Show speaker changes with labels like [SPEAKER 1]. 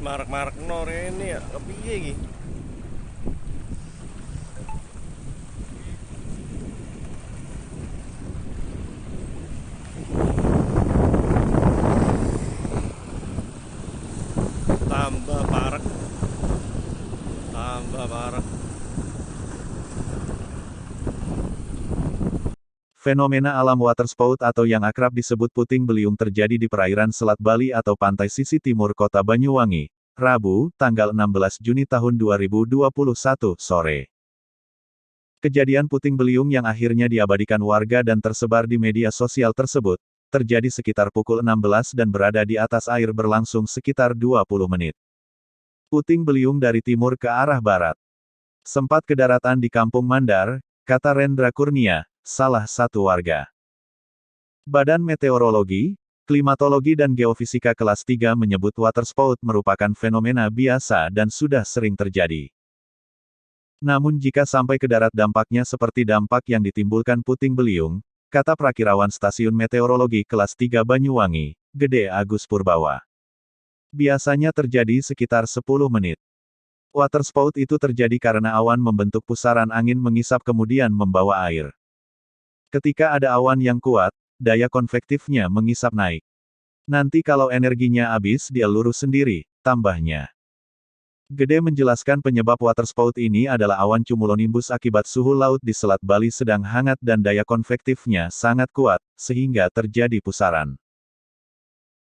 [SPEAKER 1] marak-marak no ini ya, kepiye iki? Tambah parek, tambah parek.
[SPEAKER 2] Fenomena alam waterspout atau yang akrab disebut puting beliung terjadi di perairan Selat Bali atau pantai sisi timur kota Banyuwangi, Rabu, tanggal 16 Juni tahun 2021, sore. Kejadian puting beliung yang akhirnya diabadikan warga dan tersebar di media sosial tersebut, terjadi sekitar pukul 16 dan berada di atas air berlangsung sekitar 20 menit. Puting beliung dari timur ke arah barat. Sempat ke daratan di Kampung Mandar, kata Rendra Kurnia, salah satu warga. Badan Meteorologi, Klimatologi dan Geofisika kelas 3 menyebut waterspout merupakan fenomena biasa dan sudah sering terjadi. Namun jika sampai ke darat dampaknya seperti dampak yang ditimbulkan puting beliung, kata Prakirawan Stasiun Meteorologi kelas 3 Banyuwangi, Gede Agus Purbawa. Biasanya terjadi sekitar 10 menit. Waterspout itu terjadi karena awan membentuk pusaran angin mengisap kemudian membawa air. Ketika ada awan yang kuat, daya konvektifnya mengisap naik. Nanti kalau energinya habis dia lurus sendiri, tambahnya. Gede menjelaskan penyebab waterspout ini adalah awan cumulonimbus akibat suhu laut di Selat Bali sedang hangat dan daya konvektifnya sangat kuat, sehingga terjadi pusaran.